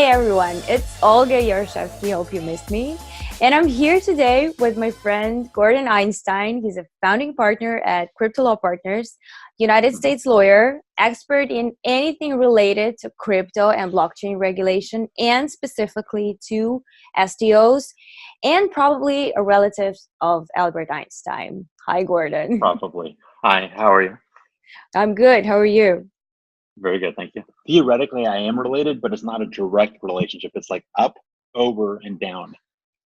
Hey everyone, it's Olga Yaroshevsky. Hope you missed me. And I'm here today with my friend Gordon Einstein. He's a founding partner at Crypto Law Partners, United States lawyer, expert in anything related to crypto and blockchain regulation, and specifically to STOs, and probably a relative of Albert Einstein. Hi, Gordon. Probably. Hi, how are you? I'm good. How are you? Very good, thank you. Theoretically, I am related, but it's not a direct relationship. It's like up, over, and down.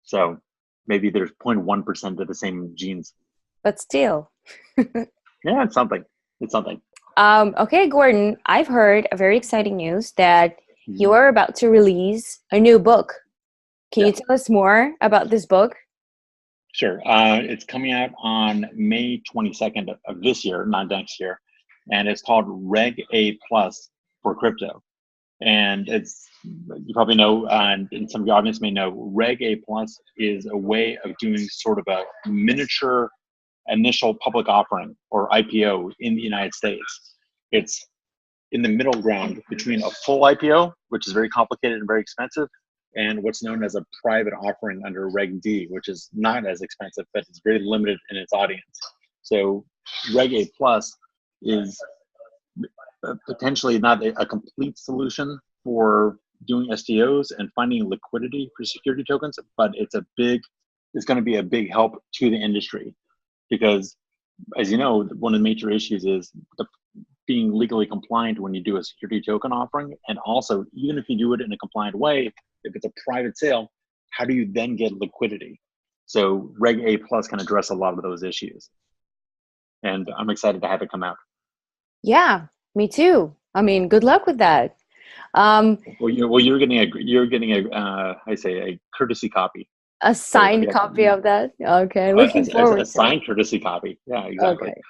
So maybe there's 0.1% of the same genes. But still. Yeah, it's something. It's something. Okay, Gordon, I've heard a very exciting news that you are about to release a new book. Can you tell us more about this book? Sure. It's coming out on May 22nd of this year, not next year. And it's called Reg A plus for crypto. And it's, you probably know, and some of your audience may know, Reg A plus is a way of doing sort of a miniature initial public offering or IPO in the United States. It's in the middle ground between a full IPO, which is very complicated and very expensive, and what's known as a private offering under Reg D, which is not as expensive, but it's very limited in its audience. So Reg A plus is potentially not a complete solution for doing STOs and finding liquidity for security tokens, but it's going to be a big help to the industry because, as you know, one of the major issues is being legally compliant when you do a security token offering. And also, even if you do it in a compliant way, if it's a private sale, how do you then get liquidity? So Reg A plus can address a lot of those issues. And I'm excited to have it come out. Yeah, me too. I mean, good luck with that. You're getting a courtesy copy. A signed copy of that. Okay, looking forward a signed courtay copy. Yeah, exactly. Okay.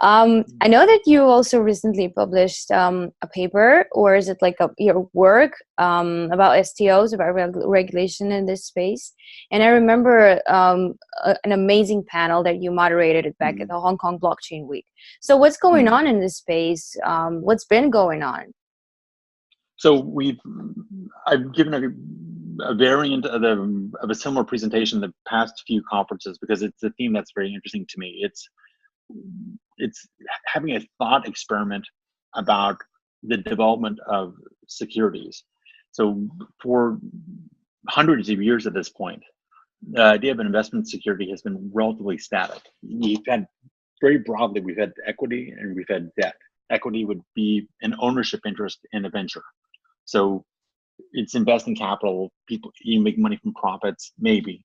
I know that you also recently published a paper, or is it like your work about STOs, about regulation in this space? And I remember an amazing panel that you moderated back at the Hong Kong Blockchain Week. So what's going on in this space? What's been going on? So I've given a variant of a similar presentation the past few conferences because it's a theme that's very interesting to me. It's having a thought experiment about the development of securities. So for hundreds of years at this point, the idea of an investment security has been relatively static. Very broadly, we've had equity and we've had debt. Equity would be an ownership interest in a venture. So it's investing capital, you make money from profits, maybe.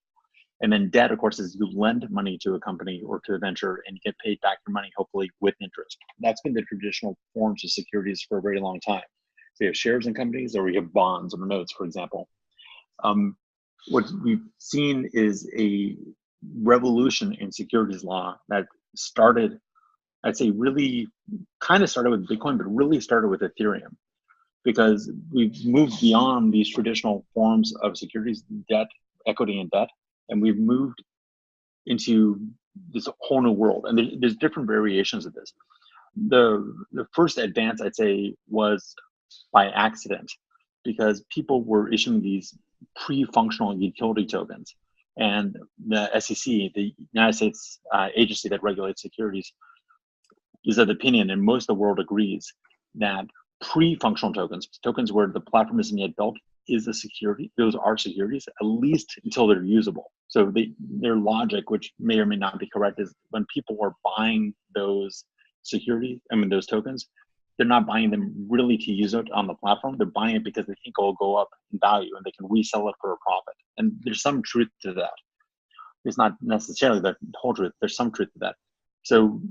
And then debt, of course, is you lend money to a company or to a venture and you get paid back your money, hopefully with interest. That's been the traditional forms of securities for a very long time. So you have shares in companies or you have bonds or notes, for example. What we've seen is a revolution in securities law that started, I'd say really kind of started with Bitcoin, but really started with Ethereum. Because we've moved beyond these traditional forms of securities, debt, equity, and debt, and we've moved into this whole new world. And there's different variations of this. The first advance, I'd say, was by accident, because people were issuing these pre-functional utility tokens. And the SEC, the United States agency that regulates securities, is of the opinion, and most of the world agrees, that pre-functional tokens where the platform isn't yet built, is a security. Those are securities, at least until they're usable. So their logic, which may or may not be correct, is when people are buying those those tokens, they're not buying them really to use it on the platform. They're buying it because they think it will go up in value and they can resell it for a profit. And there's some truth to that. It's not necessarily the whole truth. There's some truth to that. So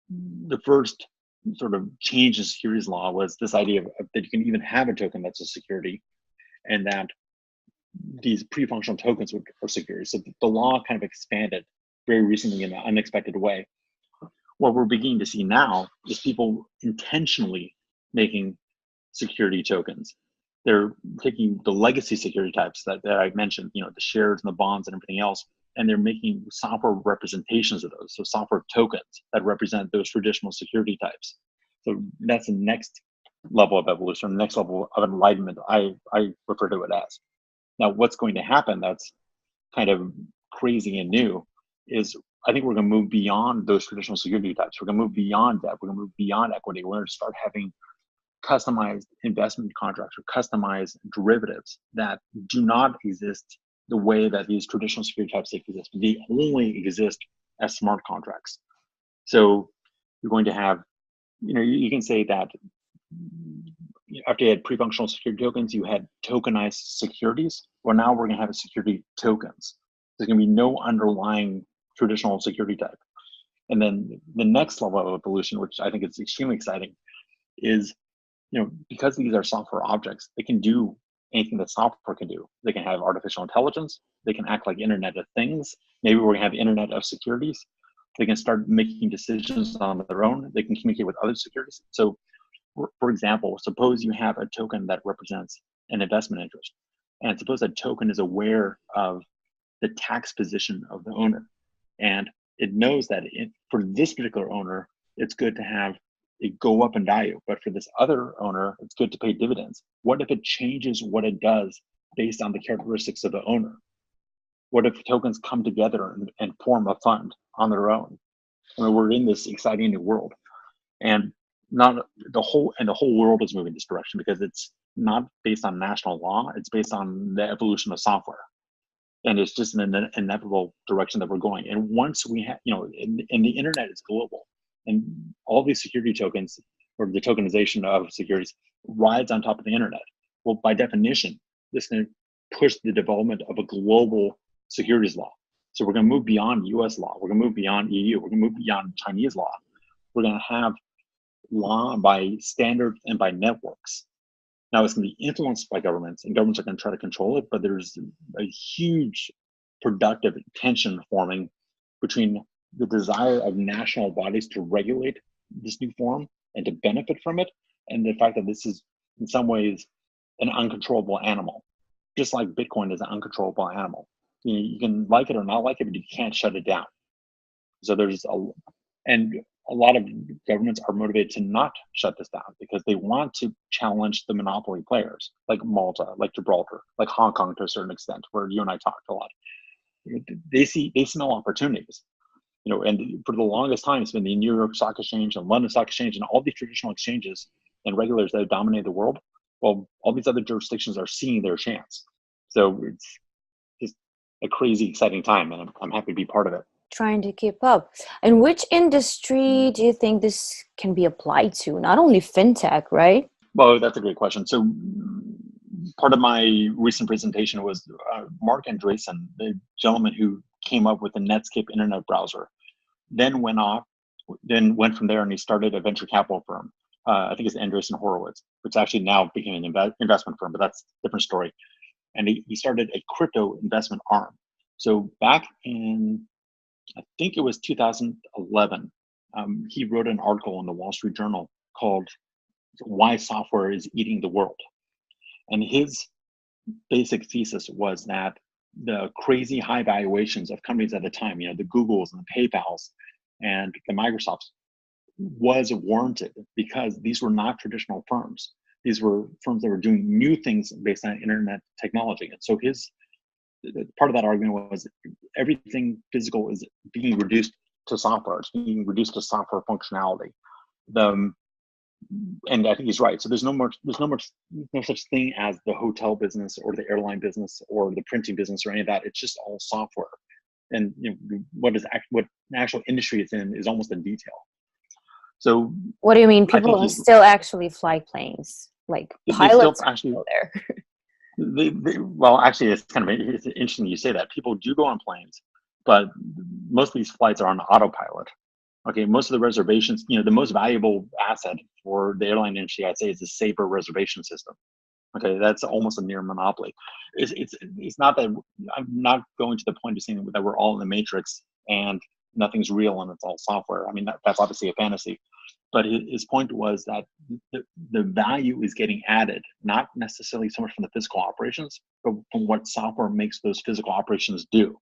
the first sort of change in securities law was this idea that you can even have a token that's a security, and that these pre-functional tokens are securities. So the law kind of expanded very recently in an unexpected way. What we're beginning to see now is people intentionally making security tokens. They're taking the legacy security types that I mentioned, the shares and the bonds and everything else, and they're making software representations of those. So software tokens that represent those traditional security types. So that's the next level of evolution, the next level of enlightenment, I refer to it as. Now, what's going to happen that's kind of crazy and new is I think we're going to move beyond those traditional security types. We're going to move beyond that. We're going to move beyond equity. We're going to start having customized investment contracts or customized derivatives that do not exist the way that these traditional security types exist. They only exist as smart contracts. So you're going to have, you can say that after you had pre-functional security tokens, you had tokenized securities. Well, now we're going to have security tokens. There's going to be no underlying traditional security type. And then the next level of evolution, which I think is extremely exciting, is because these are software objects, they can do anything that software can do. They can have artificial intelligence. They can act like Internet of Things. Maybe we're going to have Internet of Securities. They can start making decisions on their own. They can communicate with other securities. So, for example, suppose you have a token that represents an investment interest, and suppose that token is aware of the tax position of the owner, and it knows that for this particular owner, it's good to have it go up in value, but for this other owner, it's good to pay dividends. What if it changes what it does based on the characteristics of the owner? What if tokens come together and form a fund on their own? I mean, we're in this exciting new world, and not the whole world is moving this direction because it's not based on national law. It's based on the evolution of software, and it's just an inevitable direction that we're going. And once we have, and the internet is global, and all these security tokens or the tokenization of securities rides on top of the internet. Well, by definition, this can push the development of a global securities law. So we're going to move beyond US law. We're going to move beyond EU. We're going to move beyond Chinese law. We're going to have law by standards and by networks. Now it's going to be influenced by governments, and governments are going to try to control it, but there's a huge productive tension forming between the desire of national bodies to regulate this new form and to benefit from it, and the fact that this is in some ways an uncontrollable animal, just like Bitcoin is an uncontrollable animal. You can like it or not like it, but you can't shut it down. So a lot of governments are motivated to not shut this down because they want to challenge the monopoly players like Malta, like Gibraltar, like Hong Kong to a certain extent, where you and I talked a lot. They smell opportunities. And for the longest time, it's been the New York Stock Exchange and London Stock Exchange and all these traditional exchanges and regulators that dominate the world. Well, all these other jurisdictions are seeing their chance. So it's just a crazy, exciting time, and I'm happy to be part of it. Trying to keep up. And which industry do you think this can be applied to? Not only fintech, right? Well, that's a great question. So part of my recent presentation was Marc Andreessen, the gentleman who came up with the Netscape internet browser, then went from there and he started a venture capital firm. I think it's Andreessen Horowitz, which actually now became an investment firm, but that's a different story. And he started a crypto investment arm. So back in, I think it was 2011, he wrote an article in the Wall Street Journal called "Why Software is Eating the World." And his basic thesis was that the crazy high valuations of companies at the time, the Googles and the PayPals and the Microsofts, was warranted because these were not traditional firms. These were firms that were doing new things based on internet technology. And so part of that argument was everything physical is being reduced to software. It's being reduced to software functionality. And I think he's right. So there's no such thing as the hotel business or the airline business or the printing business or any of that. It's just all software. And what an actual industry it's in is almost in detail. So what do you mean? People still actually fly planes, like pilots actually go there. Well, actually, it's interesting you say that. People do go on planes, but most of these flights are on autopilot. Okay, most of the reservations, the most valuable asset for the airline industry, I'd say, is the Sabre reservation system. Okay, that's almost a near monopoly. It's not that I'm not going to the point of saying that we're all in the matrix and nothing's real and it's all software. I mean, that's obviously a fantasy. But his point was that the value is getting added, not necessarily so much from the physical operations, but from what software makes those physical operations do.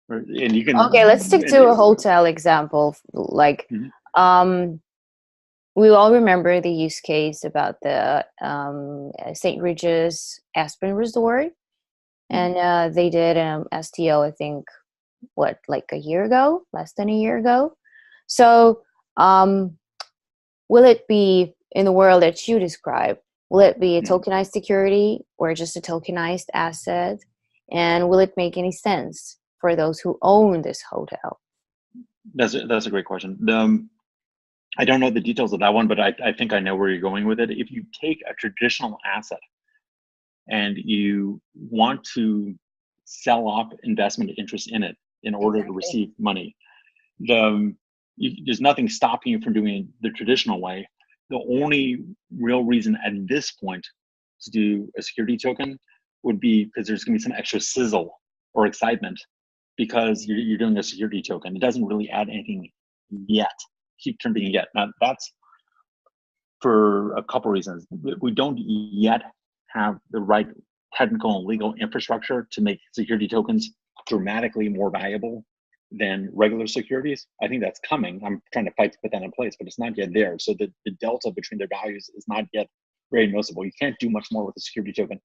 And you can let's stick to a hotel example. Like, we all remember the use case about the St. Regis Aspen Resort, and they did STO, I think, like a year ago, less than a year ago. So, will it be in the world that you describe? Will it be a tokenized security or just a tokenized asset? And will it make any sense for those who own this hotel? That's a great question. I don't know the details of that one, but I think I know where you're going with it. If you take a traditional asset and you want to sell off investment interest in it in order to receive money, there's nothing stopping you from doing it the traditional way. The only real reason at this point to do a security token would be because there's going to be some extra sizzle or excitement because you're doing a security token. It doesn't really add anything yet. Keep turning yet. Now that's for a couple reasons. We don't yet have the right technical and legal infrastructure to make security tokens dramatically more valuable than regular securities. I think that's coming. I'm trying to fight to put that in place, but it's not yet there. So the delta between their values is not yet very noticeable. You can't do much more with a security token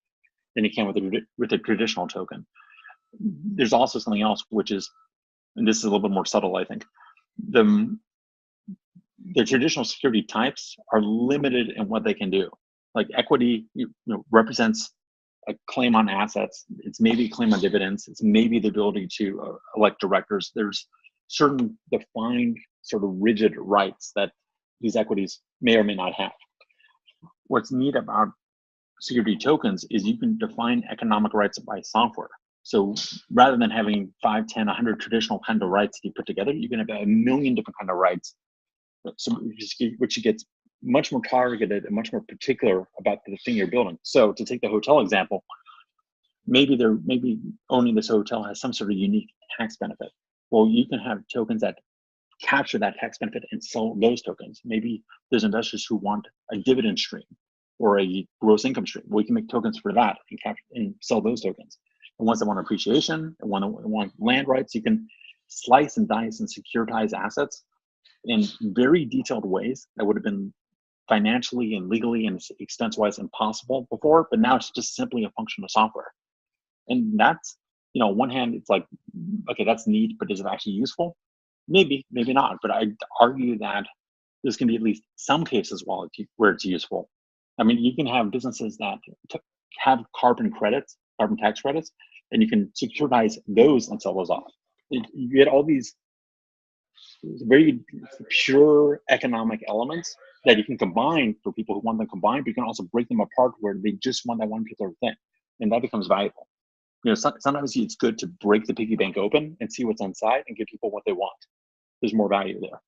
than you can with a traditional token. There's also something else, which is, and this is a little bit more subtle, I think. The traditional security types are limited in what they can do. Like equity, represents a claim on assets. It's maybe a claim on dividends. It's maybe the ability to elect directors. There's certain defined sort of rigid rights that these equities may or may not have. What's neat about security tokens is you can define economic rights by software. So rather than having 5, 10, 100 traditional kind of rights that you put together, you can have a million different kind of rights. So which gets much more targeted and much more particular about the thing you're building. So to take the hotel example, maybe owning this hotel has some sort of unique tax benefit. Well, you can have tokens that capture that tax benefit and sell those tokens. Maybe there's investors who want a dividend stream or a gross income stream. We can make tokens for that and capture and sell those tokens. And ones that want appreciation and want land rights, you can slice and dice and securitize assets in very detailed ways that would have been financially and legally and expense-wise impossible before, but now it's just simply a function of software. And that's, on one hand, it's like, okay, that's neat, but is it actually useful? Maybe, maybe not. But I'd argue that there's going to be at least some cases where it's useful. I mean, you can have businesses that have carbon tax credits, and you can securitize those and sell those off. You get all these very pure economic elements that you can combine for people who want them combined, but you can also break them apart where they just want that one particular thing, and that becomes valuable. Sometimes it's good to break the piggy bank open and see what's inside and give people what they want. There's more value there.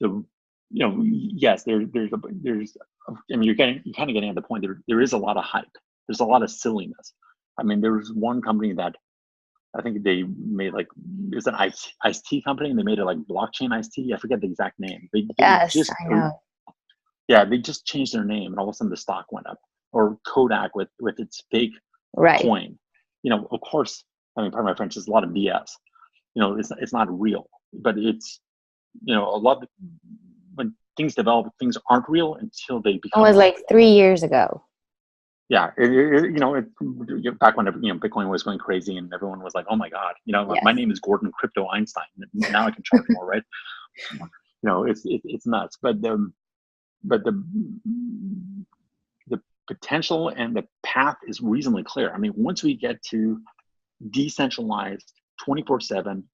So, yes, there's. I mean, you're kind of getting at the point. There is a lot of hype. There's a lot of silliness. I mean, there was one company that I think they made it's an iced tea company, and they made it like blockchain iced tea. I forget the exact name. Yes, I know. Yeah, they just changed their name, and all of a sudden the stock went up. Or Kodak with its fake coin. Of course, I mean, pardon my French, there's a lot of BS. It's not real, but it's, a lot of, when things develop, things aren't real until they become. It was like 3 years ago. Yeah, back when Bitcoin was going crazy and everyone was like, "Oh my God, Yes. My name is Gordon Crypto Einstein. Now I can charge more, right?" It's nuts. But the potential and the path is reasonably clear. I mean, once we get to decentralized, 24/7,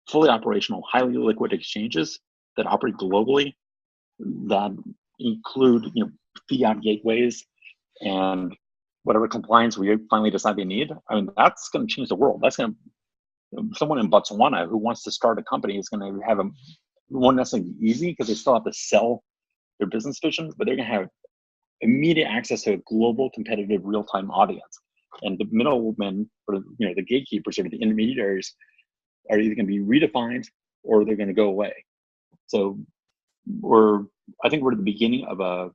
fully operational, highly liquid exchanges that operate globally, that include fiat gateways and whatever compliance we finally decide they need, I mean, that's going to change the world. That's going to, someone in Botswana who wants to start a company is going to have won't necessarily be easy because they still have to sell their business vision, but they're going to have immediate access to a global, competitive, real-time audience. And the middlemen, or the gatekeepers, or the intermediaries, are either going to be redefined or they're going to go away. So I think we're at the beginning of a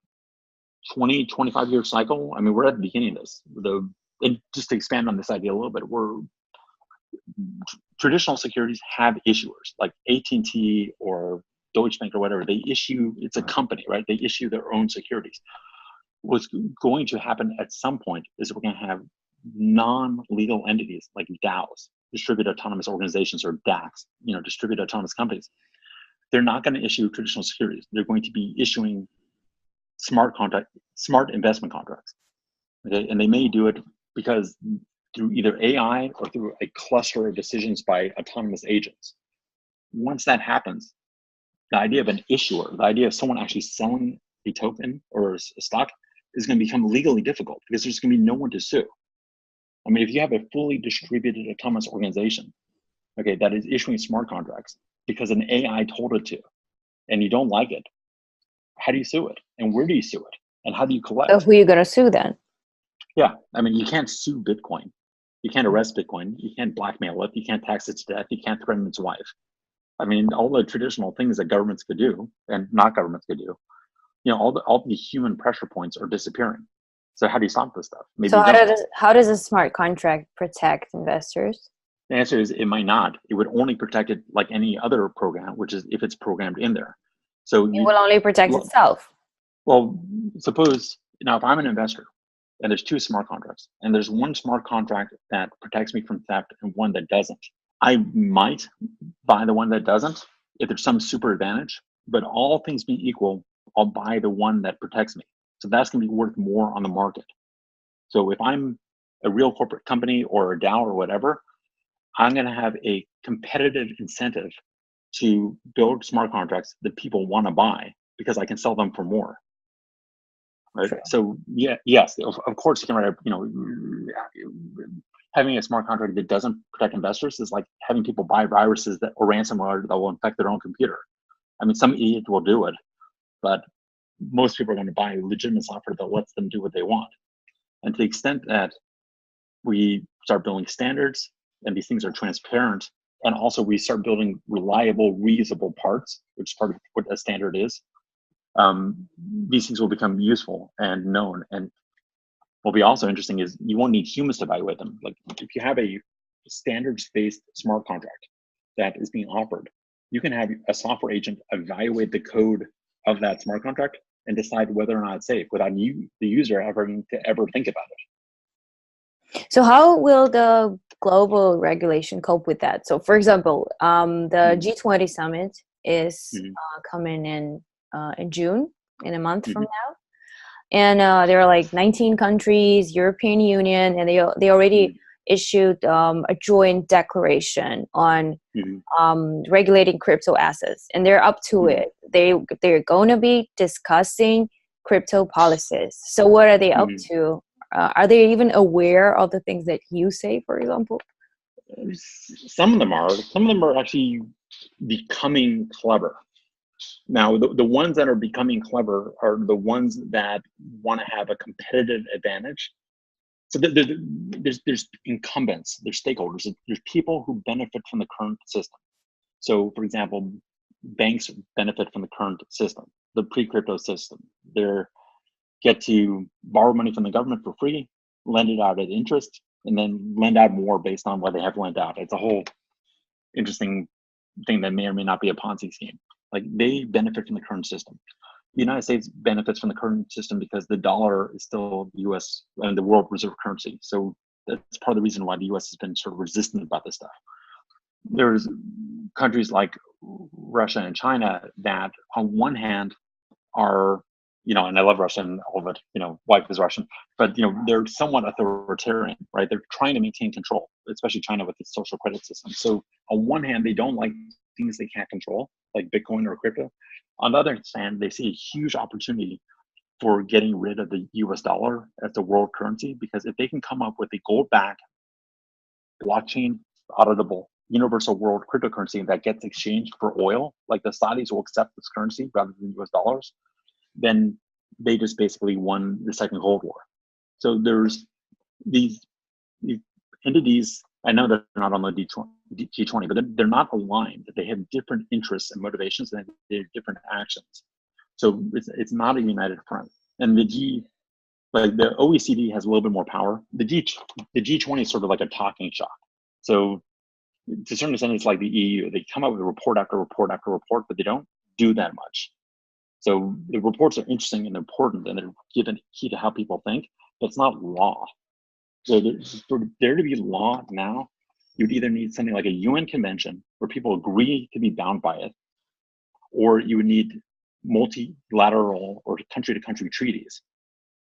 20, 25-year cycle. I mean, we're at the beginning of this. And just to expand on this idea a little bit, traditional securities have issuers like AT&T or Deutsche Bank or whatever, they issue, it's a company, right? They issue their own securities. What's going to happen at some point is we're going to have non-legal entities like DAOs, distributed autonomous organizations, or DACs, distributed autonomous companies. They're not going to issue traditional securities. They're going to be issuing smart investment contracts. Okay, and they may do it because through either AI or through a cluster of decisions by autonomous agents. Once that happens, the idea of an issuer, the idea of someone actually selling a token or a stock is going to become legally difficult because there's going to be no one to sue. I mean, if you have a fully distributed autonomous organization, okay, that is issuing smart contracts because an AI told it to, and you don't like it, how do you sue it? And where do you sue it? And how do you collect? So who are you going to sue then? Yeah, I mean, you can't sue Bitcoin. You can't arrest Bitcoin. You can't blackmail it. You can't tax it to death. You can't threaten its wife. I mean, all the traditional things that governments could do and not governments could do, all the human pressure points are disappearing. So how do you stop this stuff? Maybe so how does a smart contract protect investors? The answer is it might not. It would only protect it like any other program, which is if it's programmed in there. So it will only protect itself. Well, suppose now if I'm an investor and there's two smart contracts and there's one smart contract that protects me from theft and one that doesn't, I might buy the one that doesn't if there's some super advantage, but all things being equal, I'll buy the one that protects me. So that's going to be worth more on the market. So if I'm a real corporate company or a DAO or whatever, I'm going to have a competitive incentive to build smart contracts that people want to buy because I can sell them for more. Right. Sure. So yes, of course you can write having a smart contract that doesn't protect investors is like having people buy viruses or ransomware that will infect their own computer. I mean, some idiot will do it, but most people are going to buy legitimate software that lets them do what they want. And to the extent that we start building standards and these things are transparent, and also we start building reliable, reusable parts, which is part of what a standard is, these things will become useful and known. And what will be also interesting is you won't need humans to evaluate them. Like if you have a standards-based smart contract that is being offered, you can have a software agent evaluate the code of that smart contract and decide whether or not it's safe without you, the user, having to ever think about it. So how will the global regulation cope with that? So for example, the G20 summit is coming in June, in a month from now. And there are like 19 countries, European Union, and they already issued a joint declaration on regulating crypto assets, and they're up to it. They're going to be discussing crypto policies. So what are they up to? Are they even aware of the things that you say, for example? Some of them are. Some of them are actually becoming clever. Now, the ones that are becoming clever are the ones that want to have a competitive advantage. So there's incumbents, there's stakeholders, there's people who benefit from the current system. So, for example, banks benefit from the current system, the pre-crypto system. They get to borrow money from the government for free, lend it out at interest, and then lend out more based on what they have lent out. It's a whole interesting thing that may or may not be a Ponzi scheme. Like they benefit from the current system. The United States benefits from the current system because the dollar is still the US and the world reserve currency. So that's part of the reason why the US has been sort of resistant about this stuff. There's countries like Russia and China that on one hand are, and I love Russia and all of it, wife is Russian, but they're somewhat authoritarian, right? They're trying to maintain control, especially China with its social credit system. So on one hand, they don't like things they can't control, like Bitcoin or crypto. On the other hand, they see a huge opportunity for getting rid of the US dollar as the world currency, because if they can come up with a gold-backed, blockchain, auditable, universal world cryptocurrency that gets exchanged for oil, like the Saudis will accept this currency rather than US dollars, then they just basically won the second Cold War. So there's these entities, I know they're not on the G20, but they're not aligned. They have different interests and motivations, and they have different actions. So it's not a united front. And the OECD has a little bit more power. The G20 is sort of like a talking shop. So to a certain extent, it's like the EU. They come up with report after report after report, but they don't do that much. So the reports are interesting and important, and they're given key to how people think, but it's not law. So for there to be law now, you'd either need something like a UN convention where people agree to be bound by it, or you would need multilateral or country-to-country treaties,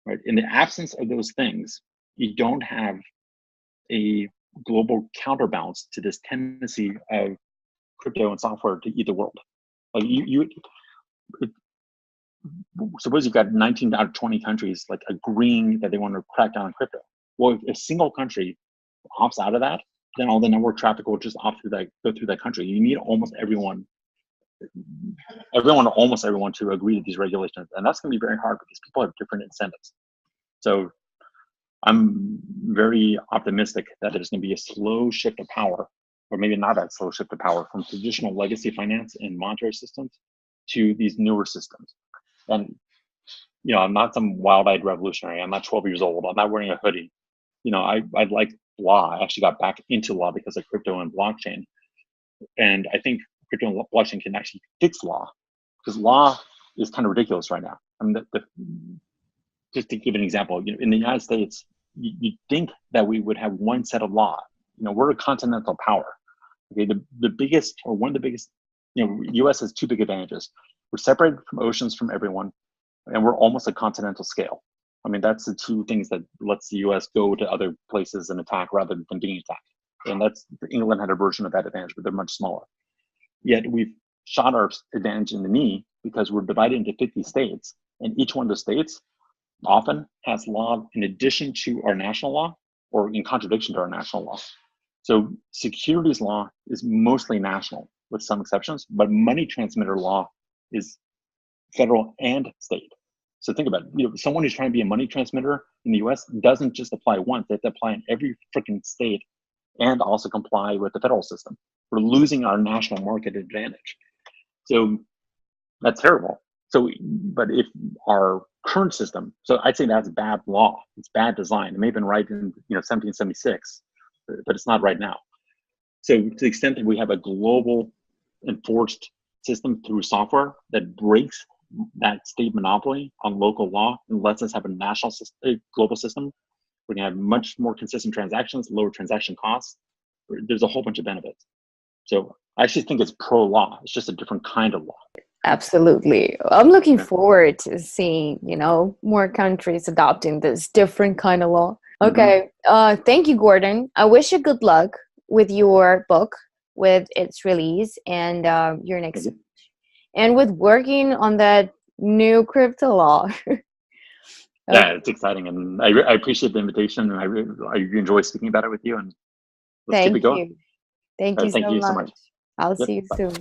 right? In the absence of those things, you don't have a global counterbalance to this tendency of crypto and software to eat the world. Like suppose you've got 19 out of 20 countries like agreeing that they want to crack down on crypto. Well, if a single country opts out of that, then all the network traffic will just go through that country. You need almost everyone to agree to these regulations, and that's going to be very hard because people have different incentives. So I'm very optimistic that there's going to be a slow shift of power, or maybe not that slow shift of power, from traditional legacy finance and monetary systems to these newer systems. And I'm not some wild-eyed revolutionary. I'm not 12 years old. I'm not wearing a hoodie. I like law. I actually got back into law because of crypto and blockchain. And I think crypto and blockchain can actually fix law, because law is kind of ridiculous right now. I mean, just to give an example, in the United States, you'd think that we would have one set of law. We're a continental power. Okay, the biggest, or one of the biggest, U.S. has two big advantages. We're separated from oceans from everyone, and we're almost a continental scale. I mean, that's the two things that lets the U.S. go to other places and attack rather than being attacked. And England had a version of that advantage, but they're much smaller. Yet we've shot our advantage in the knee because we're divided into 50 states, and each one of the states often has law in addition to our national law or in contradiction to our national law. So securities law is mostly national with some exceptions, but money transmitter law is federal and state. So think about it. Someone who's trying to be a money transmitter in the US doesn't just apply once, they have to apply in every freaking state and also comply with the federal system. We're losing our national market advantage. So that's terrible. So, but if our current system, so I'd say that's bad law. It's bad design. It may have been right in 1776, but it's not right now. So to the extent that we have a global enforced system through software that breaks that state monopoly on local law and lets us have a national system, global system, we're gonna have much more consistent transactions, lower transaction costs. There's a whole bunch of benefits. So I actually think it's pro-law. It's just a different kind of law. Absolutely. I'm looking forward to seeing, more countries adopting this different kind of law. Okay. Thank you, Gordon. I wish you good luck with your book, with its release, and your next, and with working on that new crypto law. Yeah, it's exciting, and I appreciate the invitation, and I enjoy speaking about it with you. And let's keep it going. Thank you so much. I'll see you soon.